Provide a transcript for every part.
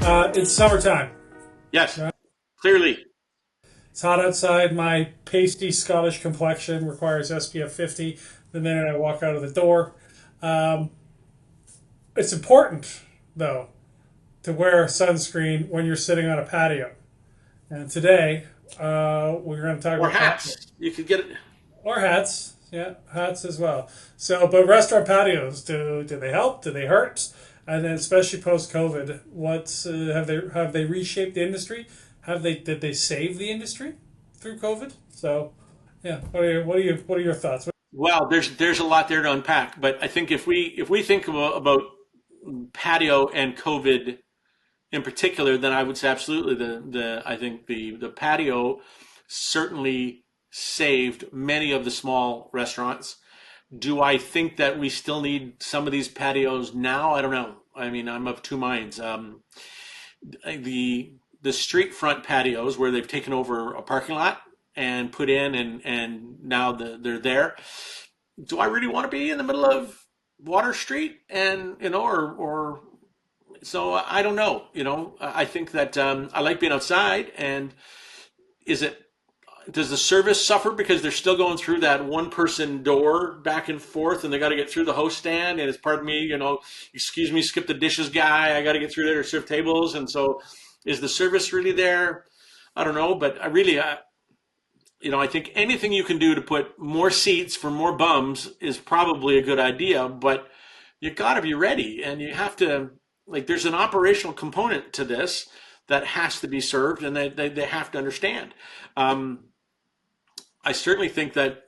It's summertime. Yes, Right? clearly. It's hot outside. My pasty Scottish complexion requires SPF 50 the minute I walk out of the door. Um, it's important, though, to wear sunscreen when you're sitting on a patio. And today, we're going to talk Or about patio. hats. You could get it. Or hats. Yeah, hats as well. So, but restaurant patios, do they help? Do they hurt? And then, especially post COVID, what's have they reshaped the industry? Have they did they save the industry through COVID? So, yeah, what are your thoughts? Well, there's a lot there to unpack, but I think if we think about patio and COVID in particular, then I would say absolutely the I think the patio certainly saved many of the small restaurants. Do I think that we still need some of these patios now? I don't know. I mean, I'm of two minds. The street front patios where they've taken over a parking lot and put in and now they're there. Do I really want to be in the middle of Water Street and or so I don't know. I think that I like being outside. And is it does the service suffer because they're still going through that one person door back and forth and they got to get through the host stand and it's pardon me, excuse me, skip the dishes guy. I got to get through there to serve tables. And so is the service really there? I don't know, but I think anything you can do to put more seats for more bums is probably a good idea, but you got to be ready and you have to, like, there's an operational component to this that has to be served and they have to understand. Um, I certainly think that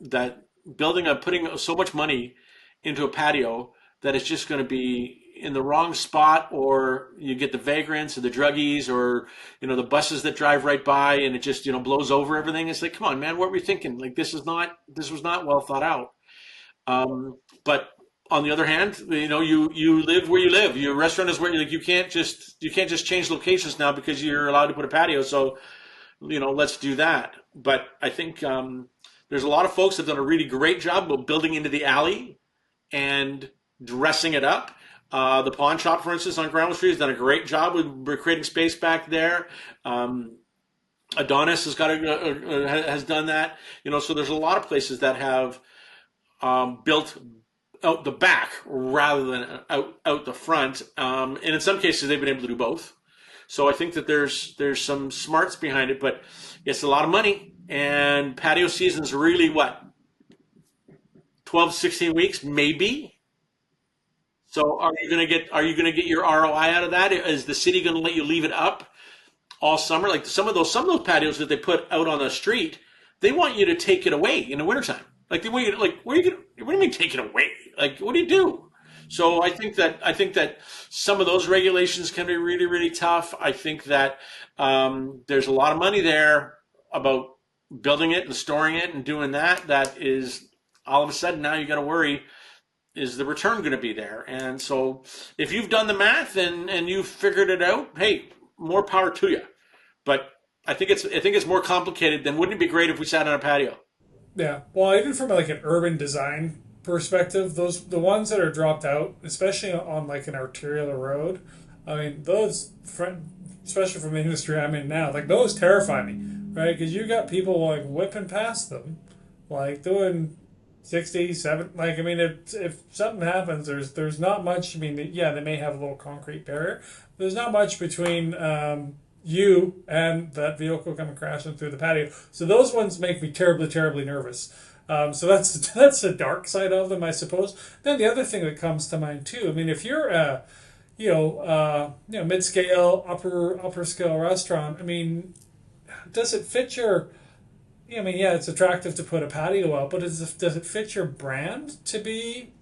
putting so much money into a patio that it's just going to be in the wrong spot, or you get the vagrants or the druggies, or the buses that drive right by, and it just blows over everything. It's like, come on, man, what were we thinking? Like this was not well thought out. But on the other hand, you live where you live. Your restaurant is where like you can't just change locations now because you're allowed to put a patio. So let's do that. But I think there's a lot of folks that have done a really great job of building into the alley and dressing it up. The pawn shop, for instance, on Granville Street has done a great job with creating space back there. Um, Adonis has done that. So there's a lot of places that have built out the back rather than out the front. And in some cases, they've been able to do both. So I think that there's some smarts behind it, but it's a lot of money. And patio season's really what, 12, 16 weeks, maybe. So are you gonna get your ROI out of that? Is the city gonna let you leave it up all summer? Like some of those patios that they put out on the street, they want you to take it away in the wintertime. Like they want you to, like, what do you mean take it away? Like, what do you do? So I think that some of those regulations can be really, really tough. I think that there's a lot of money there about building it and storing it and doing that. That is all of a sudden now you got to worry, is the return going to be there? And so if you've done the math and you've figured it out, hey, more power to you. But I think it's more complicated than, wouldn't it be great if we sat on a patio? Yeah, well, even from like an urban design perspective, those the ones that are dropped out, especially on like an arterial road. I mean, especially from the industry I'm in now, like those terrify me, right? Because you got people like whipping past them, like doing 60, 70. Like, I mean, if something happens, there's not much. I mean, yeah, they may have a little concrete barrier. There's not much between you and that vehicle coming crashing through the patio. So those ones make me terribly, terribly nervous. So that's that's the dark side of them, I suppose. Then the other thing that comes to mind too. I mean, if you're a mid scale, upper scale restaurant. I mean, does it fit your? I mean, yeah, it's attractive to put a patio out, but does it fit your brand to be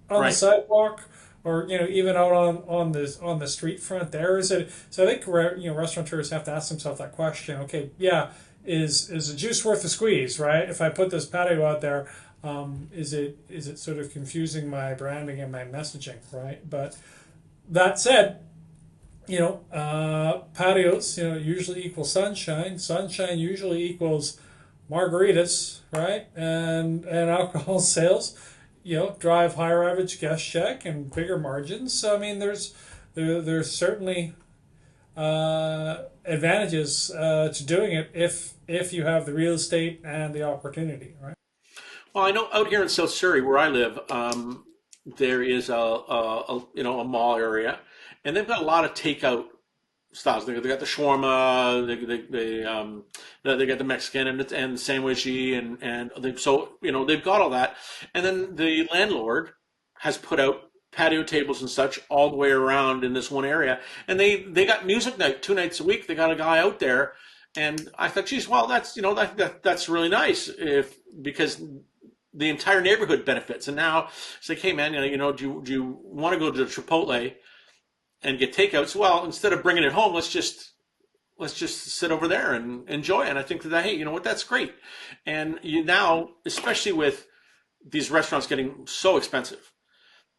on the Right. sidewalk, or even out on the street front there? Is it? So I think restaurateurs have to ask themselves that question. Okay, yeah, is the juice worth the squeeze, right? If I put this patio out there, is it sort of confusing my branding and my messaging, right? But that said, patios, usually equal sunshine. Sunshine usually equals margaritas, right? And alcohol sales, drive higher average guest check and bigger margins. So I mean, there's certainly advantages to doing it if you have the real estate and the opportunity, right? Well, I know out here in South Surrey, where I live, there is a mall area, and they've got a lot of takeout styles. They got the shawarma, they got the Mexican and the sandwichy, and so they've got all that. And then the landlord has put out patio tables and such all the way around in this one area, and they got music night 2 nights a week. They got a guy out there, and I thought, geez, well, that's that's really nice if because the entire neighborhood benefits. And now it's like, hey man, do you want to go to Chipotle and get takeouts? Well, instead of bringing it home, let's just sit over there and enjoy it. And I think that, hey, you know what, that's great. And you now, especially with these restaurants getting so expensive,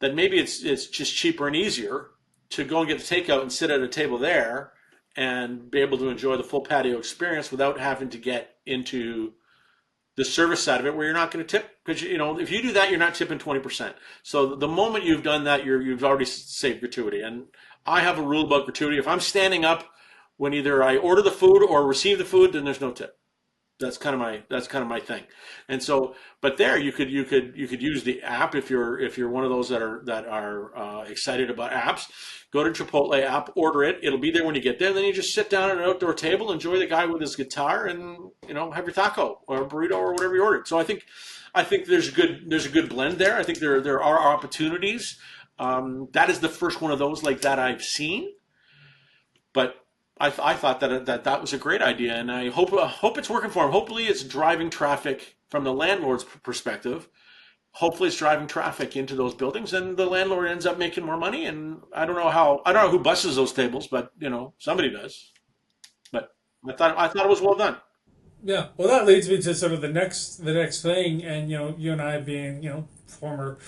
that maybe it's just cheaper and easier to go and get the takeout and sit at a table there and be able to enjoy the full patio experience without having to get into the service side of it where you're not going to tip because if you do that you're not tipping 20%. So the moment you've done that you've already saved gratuity. And I have a rule about gratuity: if I'm standing up when either I order the food or receive the food, then there's no tip. That's kind of my thing. And so, but there you could use the app if you're one of those that are excited about apps. Go to Chipotle app, order it. It'll be there when you get there. And then you just sit down at an outdoor table, enjoy the guy with his guitar, and have your taco or burrito or whatever you ordered. So I think there's a good blend there. I think there are opportunities. That is the first one of those like that I've seen. But I thought that was a great idea, and I hope it's working for him. Hopefully, it's driving traffic from the landlord's perspective. Hopefully, it's driving traffic into those buildings, and the landlord ends up making more money. And I don't know who buses those tables, but somebody does. But I thought it was well done. Yeah. Well, that leads me to sort of the next thing, and you and I being former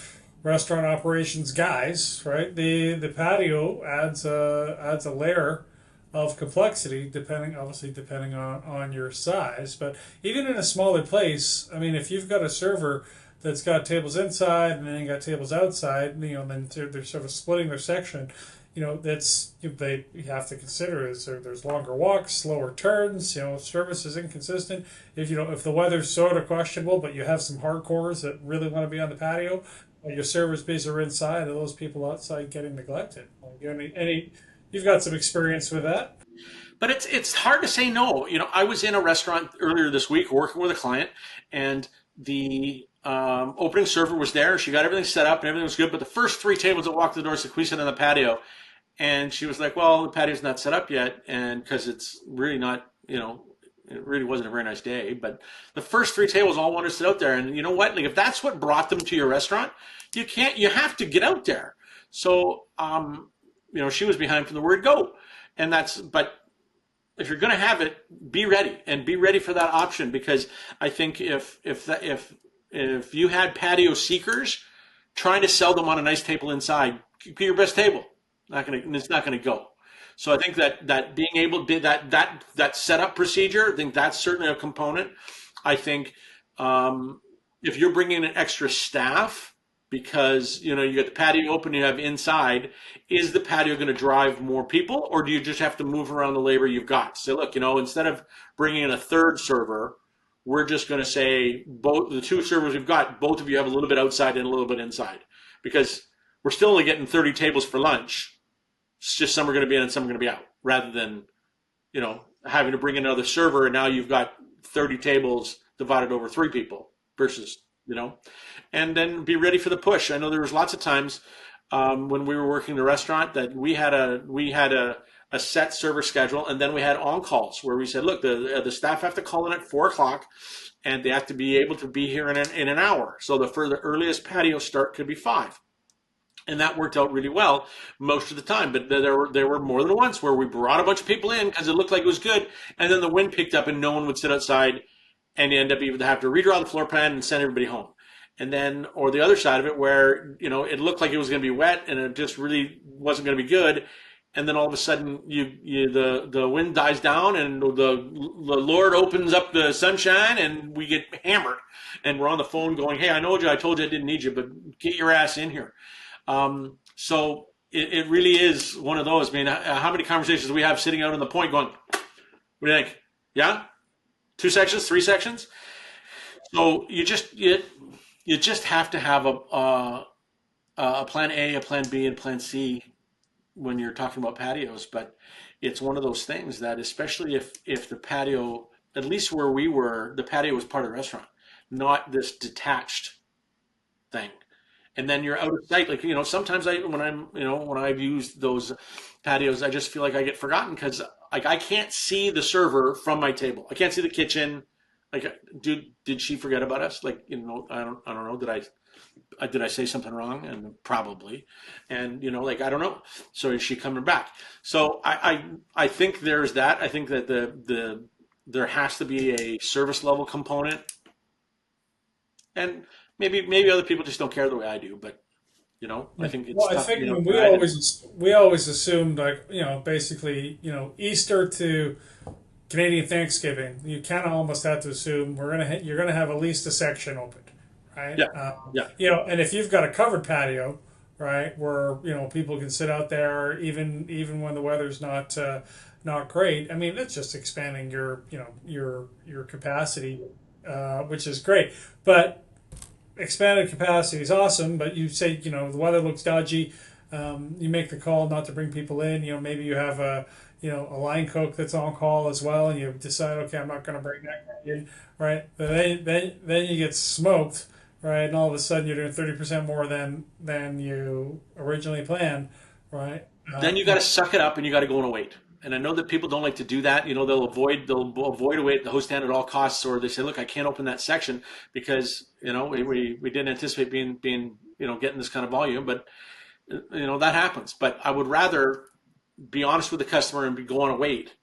restaurant operations guys, right? The patio adds a layer of complexity depending on your size. But even in a smaller place, I mean, if you've got a server that's got tables inside and then you got tables outside, then they're sort of splitting their section. That's they you have to consider is there's longer walks, slower turns. Service is inconsistent. If the weather's sort of questionable, but you have some hardcores that really want to be on the patio, your servers basically are inside, and those people outside getting neglected. Like, you've got some experience with that. But it's hard to say no. I was in a restaurant earlier this week working with a client, and the opening server was there. She got everything set up and everything was good. But the first three tables that walked the door said, "Can we sit on the patio?" And she was like, "Well, the patio's not set up yet, and because it's really not, it really wasn't a very nice day." But the first three tables all wanted to sit out there, and you know what? Like if that's what brought them to your restaurant, you can't. You have to get out there. So, she was behind from the word go, and but if you're going to have it, be ready and be ready for that option because I think if you had patio seekers trying to sell them on a nice table inside, be your best table. It's not gonna go. So I think that being able to that setup procedure, I think that's certainly a component. I think if you're bringing in extra staff because you got the patio open, you have inside, is the patio going to drive more people, or do you just have to move around the labor you've got? So look, instead of bringing in a third server, we're just going to say both the two servers we've got, both of you have a little bit outside and a little bit inside, because we're still only getting 30 tables for lunch. It's just some are going to be in and some are going to be out, rather than having to bring in another server and now you've got 30 tables divided over three people versus and then be ready for the push. I know there was lots of times when we were working the restaurant that we had a set server schedule, and then we had on calls where we said, look, the staff have to call in at 4 o'clock, and they have to be able to be here in an hour. So the earliest patio start could be 5. And that worked out really well most of the time. But there were more than once where we brought a bunch of people in because it looked like it was good, and then the wind picked up and no one would sit outside, and you end up even to have to redraw the floor plan and send everybody home. And then, or the other side of it where it looked like it was going to be wet and it just really wasn't going to be good, and then all of a sudden the wind dies down and the Lord opens up the sunshine and we get hammered, and we're on the phone going, hey, I told you I didn't need you, but get your ass in here. So it really is one of those. I mean, how many conversations do we have sitting out on the point going, what do you think? Yeah? Two sections, three sections? So you just have to have a plan A, a plan B, and plan C when you're talking about patios. But it's one of those things that, especially if the patio, at least where we were, the patio was part of the restaurant, not this detached thing. And then you're out of sight. Like, sometimes when I've used those patios, I just feel like I get forgotten because like I can't see the server from my table. I can't see the kitchen. Like, did she forget about us? Like, I don't know. Did I say something wrong? And probably, and like I don't know. So is she coming back? So I think there's that. I think that there has to be a service level component, and maybe other people just don't care the way I do. But I Yeah. think it's Well, I tough think being we outside. And always assumed like basically Easter to Canadian Thanksgiving, you kind of almost have to assume you're gonna have at least a section opened, right? yeah, yeah. And if you've got a covered patio, right, where people can sit out there even when the weather's not great. I mean, it's just expanding your capacity, which is great. But expanded capacity is awesome. But you say the weather looks dodgy. You make the call not to bring people in. Maybe you have a line cook that's on call as well, and you decide, okay, I'm not going to bring that guy in, right? But then you get smoked, right? And all of a sudden you're doing 30% more than you originally planned, right? Then you got to suck it up and you got to go on a wait. And I know that people don't like to do that. They'll avoid a wait at the host stand at all costs, or they say, look, I can't open that section because we didn't anticipate being getting this kind of volume, but that happens. But I would rather be honest with the customer and go on a wait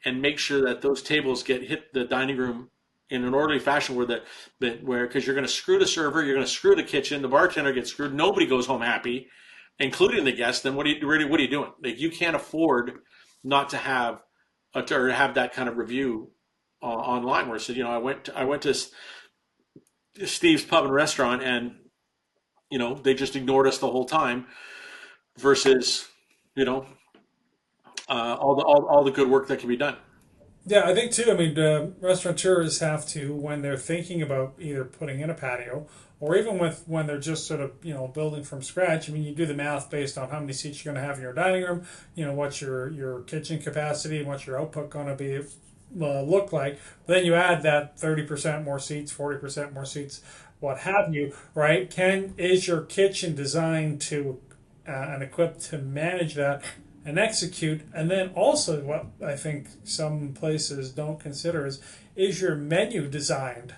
and make sure that those tables get hit the dining room in an orderly fashion where because you're going to screw the server, you're going to screw the kitchen, the bartender gets screwed, nobody goes home happy, including the guests. Then what are you doing? Like you can't afford not to have or have that kind of review online where it said, I went to Steve's Pub and Restaurant and they just ignored us the whole time versus you know all the good work that can be done. Yeah, I think too. I mean, restaurateurs have to, when they're thinking about either putting in a patio or even when they're just sort of building from scratch. I mean, you do the math based on how many seats you're going to have in your dining room. What's your kitchen capacity and what's your output going to be look like. But then you add that 30% more seats, 40% more seats, what have you. Right? Is your kitchen designed to and equipped to manage that and execute. And then also, what I think some places don't consider is your menu designed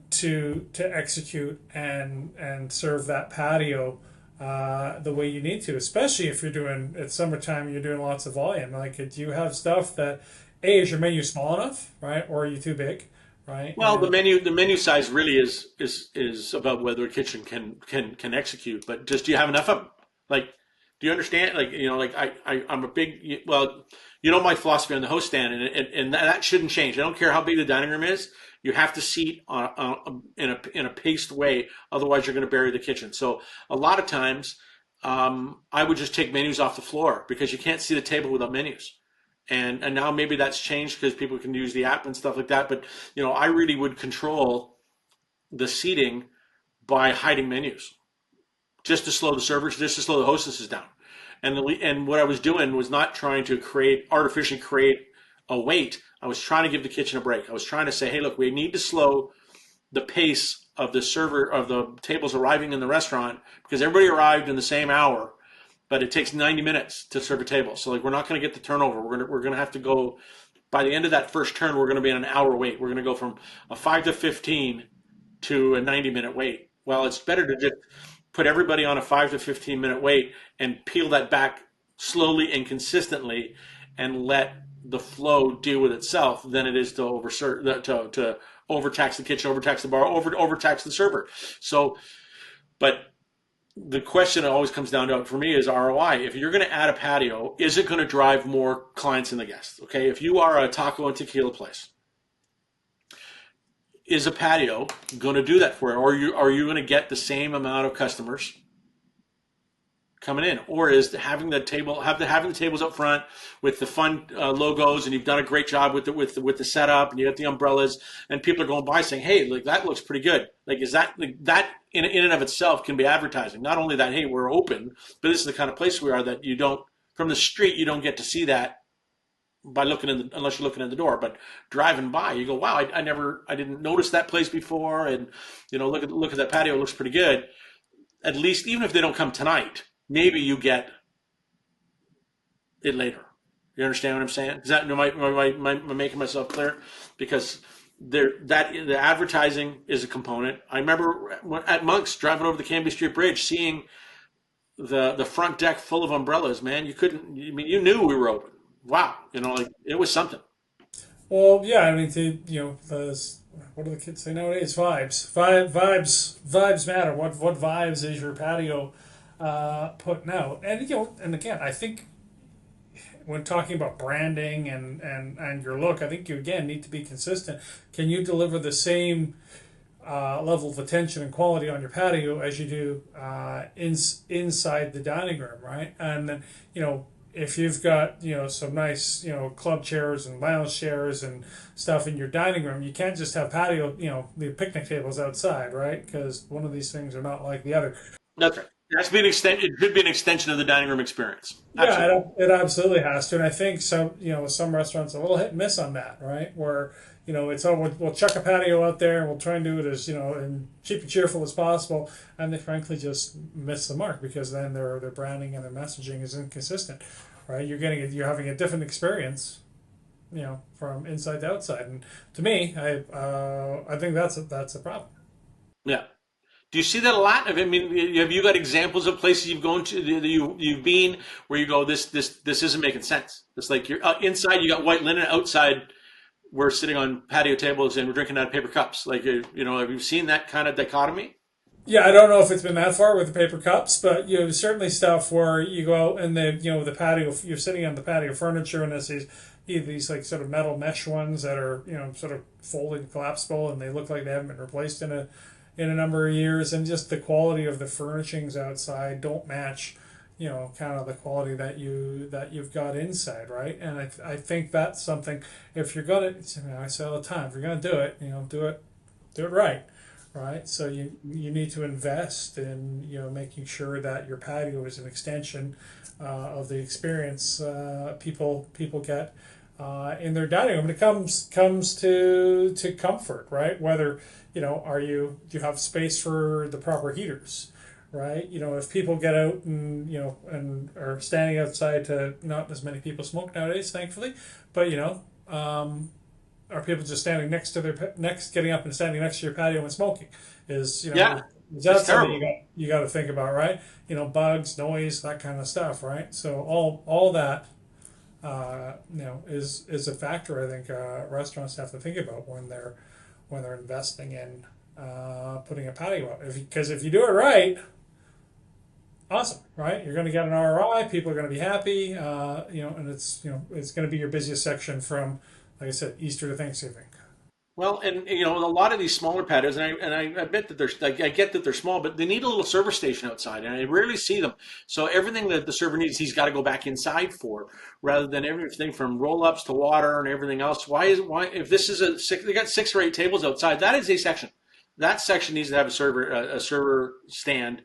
to execute and serve that patio the way you need to, especially if you're doing it's summertime, you're doing lots of volume. Like, do you have stuff that is your menu small enough, right, or are you too big, right? Well, the menu size really is about whether a kitchen can execute. But just do you have enough of them? Like, do you understand? Like, I'm a big well, my philosophy on the host stand, and that shouldn't change. I don't care how big the dining room is. You have to seat in a paced way, otherwise you're going to bury the kitchen. So a lot of times, I would just take menus off the floor because you can't see the table without menus. And now maybe that's changed because people can use the app and stuff like that. But I really would control the seating by hiding menus, just to slow the servers, just to slow the hostesses down. And what I was doing was not trying to artificially create a wait. I was trying to give the kitchen a break. I was trying to say, hey, look, we need to slow the pace of the tables arriving in the restaurant because everybody arrived in the same hour, but it takes 90 minutes to serve a table. So like we're not going to get the turnover. We're going to have to go by the end of that first turn. We're going to be on an hour wait. We're going to go from a 5 to 15 to a 90-minute wait. Well, it's better to just put everybody on a 5 to 15-minute wait and peel that back slowly and consistently and let the flow deal with itself than it is to overtax the kitchen, overtax the bar, overtax the server. So, but the question that always comes down to for me is ROI. If you're going to add a patio, is it going to drive more clients and the guests? Okay, if you are a taco and tequila place, is a patio going to do that for you, or are you going to get the same amount of customers coming in, or is having the table having the tables up front with the fun logos, and you've done a great job with the setup, and you got the umbrellas, and people are going by saying, "Hey, like that looks pretty good." Like, is that like that in and of itself can be advertising? Not only that, hey, we're open, but this is the kind of place we are that you don't from the street you don't get to see that by looking in unless you're looking in the door. But driving by, you go, "Wow, I didn't notice that place before," and look at that patio, it looks pretty good. At least, even if they don't come tonight, maybe you get it later. You understand what I'm saying? Is that am I making myself clear? Because the advertising is a component. I remember at Monk's driving over the Cambie Street Bridge, seeing the front deck full of umbrellas. Man, you couldn't. I mean, you knew we were open. Wow, like it was something. Well, yeah, I mean, what do the kids say nowadays? Vibes matter. What vibes is your patio putting out? And and again, I think when talking about branding and your look, I think you again need to be consistent. Can you deliver the same level of attention and quality on your patio as you do inside the dining room, right? And then if you've got some nice club chairs and lounge chairs and stuff in your dining room, you can't just have patio the picnic tables outside, right? Because one of these things are not like the other. That's right. That's be an extent. It should be an extension of the dining room experience. Yeah, Absolutely. it absolutely has to, and I think some restaurants are a little hit and miss on that, right? Where it's we'll chuck a patio out there and we'll try and do it as and cheap and cheerful as possible, and they frankly just miss the mark because then their branding and their messaging is inconsistent, right? You're having a different experience, from inside to outside, and to me, I think that's a problem. Yeah. Do you see that a lot? I mean, have you got examples of places you've gone to that you've been where you go, this isn't making sense? It's like you're inside, you got white linen, outside we're sitting on patio tables and we're drinking out of paper cups. Like, have you seen that kind of dichotomy? Yeah, I don't know if it's been that far with the paper cups, but certainly stuff where you go out and the patio, you're sitting on the patio furniture and there's these like sort of metal mesh ones that are sort of folded collapsible and they look like they haven't been replaced in a number of years, and just the quality of the furnishings outside don't match kind of the quality that you've got inside, right? And I think that's something, if you're gonna, I say all the time, if you're gonna do it, do it right, right? So you need to invest in making sure that your patio is an extension of the experience people get in their dining room. And it comes to comfort, right? Whether do you have space for the proper heaters, right? If people get out and are standing outside, to not as many people smoke nowadays, thankfully, but are people just standing next to getting up and standing next to your patio and smoking? Yeah, Is it's that something terrible. you got to think about, right? Bugs, noise, that kind of stuff, right? So all that is a factor I think restaurants have to think about when they're investing in putting a patio up. Because if you do it right, awesome, right? You're going to get an ROI. People are going to be happy, and it's going to be your busiest section from, like I said, Easter to Thanksgiving. Well, and a lot of these smaller patios, and I admit that I get that they're small, but they need a little service station outside, and I rarely see them. So everything that the server needs, he's got to go back inside for, rather than everything from roll ups to water and everything else. Why if this is they got 6 or 8 tables outside, that is a section. That section needs to have a server stand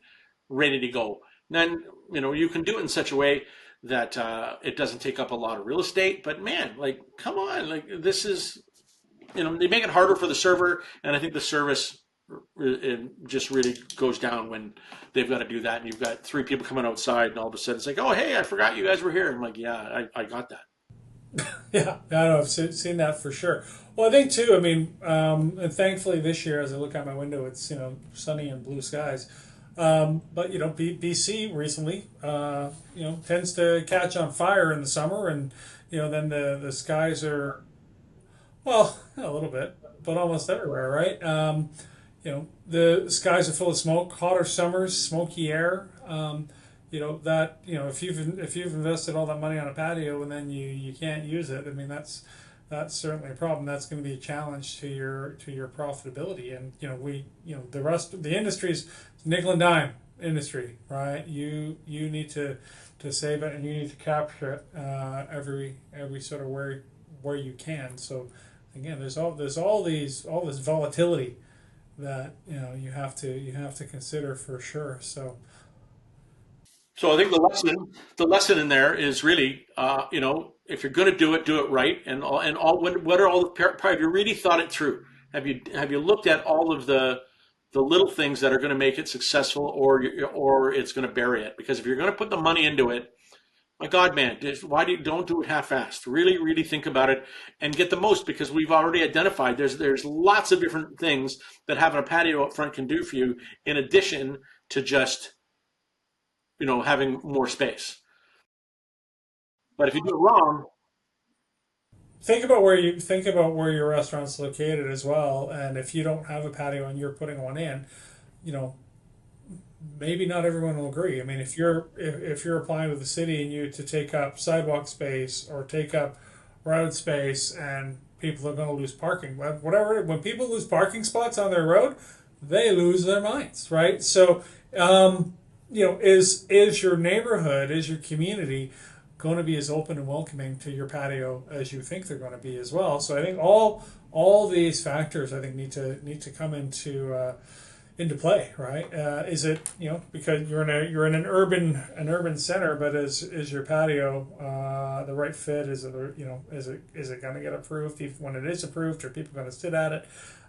ready to go. Then you can do it in such a way that it doesn't take up a lot of real estate. But man, like, come on, like this is they make it harder for the server, and I think the service just really goes down when they've got to do that. And you've got 3 people coming outside, and all of a sudden it's like, oh hey, I forgot you guys were here. I'm like, yeah, I got that. Yeah, I know. I've seen that for sure. Well, I think too. I mean, and thankfully this year, as I look out my window, it's sunny and blue skies. But BC recently, tends to catch on fire in the summer, and then the skies are, well, a little bit, but almost everywhere, right? The skies are full of smoke, hotter summers, smoky air. If you've invested all that money on a patio and then you can't use it, I mean that's certainly a problem. That's going to be a challenge to your profitability. And the industry's nickel and dime. industry, right? You need to save it, and you need to capture it every sort of where you can. So again, there's all this volatility that you have to consider for sure. So So I think the lesson in there is really, if you're going to do it right, and what are all the have you really thought it through? Have you looked at all of the little things that are going to make it successful, or it's going to bury it? Because if you're going to put the money into it, my God, man, why don't do it half-assed? Really, really think about it and get the most, because we've already identified there's lots of different things that having a patio up front can do for you, in addition to just having more space. But if you do it wrong, think about where your restaurant's located as well, and if you don't have a patio and you're putting one in, you know, maybe not everyone will agree. I mean, if you're applying to the city and you to take up sidewalk space or take up road space, and people are going to lose parking, whatever. When people lose parking spots on their road, they lose their minds, right? So, is your neighborhood, is your community going to be as open and welcoming to your patio as you think they're going to be as well? So I think all these factors, I think, need to come into play, right? Is it, because you're in an urban center, but is your patio the right fit? Is it, is it going to get approved? If, when it is approved, are people going to sit at it?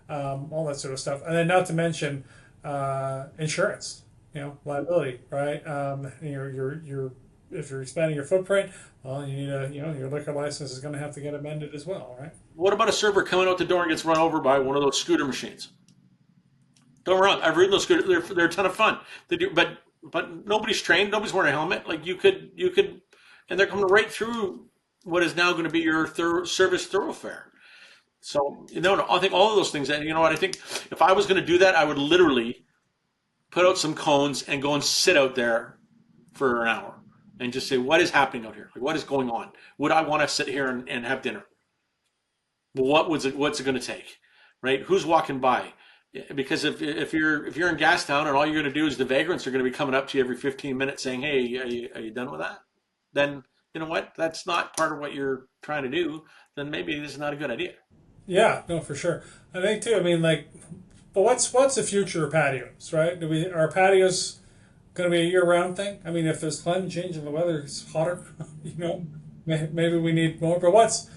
All that sort of stuff, and then not to mention insurance, liability, right? If you're expanding your footprint, well, you need your liquor license is going to have to get amended as well, right? what about a server coming out the door and gets run over by one of those scooter machines? Don't get me wrong, I've ridden those scooters. They're a ton of fun. They do, but nobody's trained. Nobody's wearing a helmet. Like you could, and they're coming right through what is now going to be your service thoroughfare. So no, I think all of those things. And you know what? I think if I was going to do that, I would literally put out some cones and go and sit out there for an hour and just say, what is happening out here? Like, what is going on? Would I want to sit here and have dinner? Well, what's it going to take, right? Who's walking by? Because if you're in Gastown and all you're going to do is the vagrants are going to be coming up to you every 15 minutes saying, "Hey, are you done with that?" Then you know what? That's not part of what you're trying to do. Then maybe this is not a good idea. Yeah, no, for sure. I think too. I mean, like, but what's the future of patios, right? Are patios going to be a year-round thing? I mean, if there's climate change and the weather is hotter, maybe we need more. But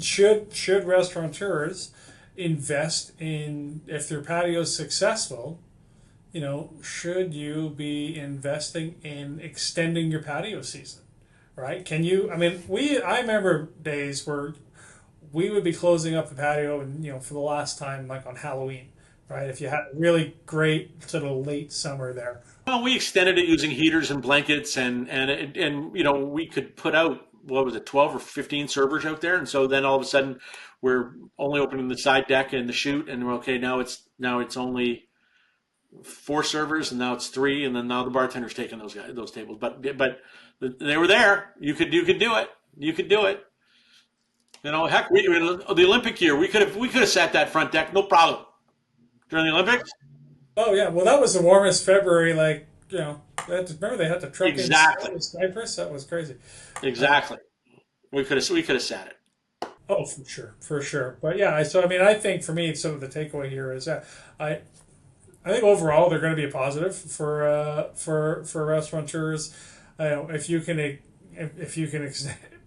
should restaurateurs invest in, if their patio is successful? Should you be investing in extending your patio season? Right? Can you? I mean, I remember days where we would be closing up the patio, and for the last time, like on Halloween, right? If you had a really great sort of late summer there. Well, we extended it using heaters and blankets, and we could put out, what was it, 12 or 15 servers out there, and so then all of a sudden we're only opening the side deck and the chute, and we're okay. Now it's only four servers, and now it's three, and then now the bartender's taking those tables. But they were there. You could do it. You could do it. Heck, the Olympic year, we could have sat that front deck, no problem, during the Olympics. Oh yeah, well that was the warmest February. Like remember they had to truck in snow Exactly. with Cypress. That was crazy. Uh, Exactly. We could have sat it. oh, for sure, for sure. But yeah, so I mean, I think for me, sort of the takeaway here is that I I think overall they're going to be a positive for restaurateurs. If you can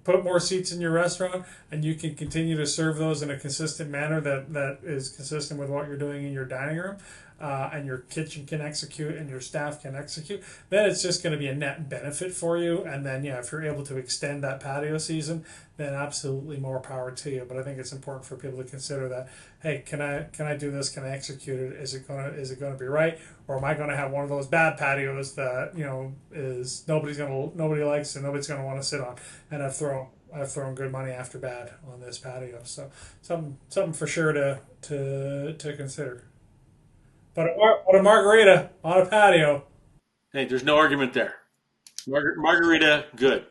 put more seats in your restaurant and you can continue to serve those in a consistent manner that is consistent with what you're doing in your dining room, and your kitchen can execute and your staff can execute, then it's just going to be a net benefit for you. And then, yeah, if you're able to extend that patio season, then absolutely more power to you. But I think it's important for people to consider that. Hey, can I do this? Can I execute it? Is it gonna be right, or am I going to have one of those bad patios that is nobody likes and nobody's going to want to sit on? And I've thrown good money after bad on this patio. So something for sure to consider. But a margarita on a patio. Hey, there's no argument there. Margarita, good.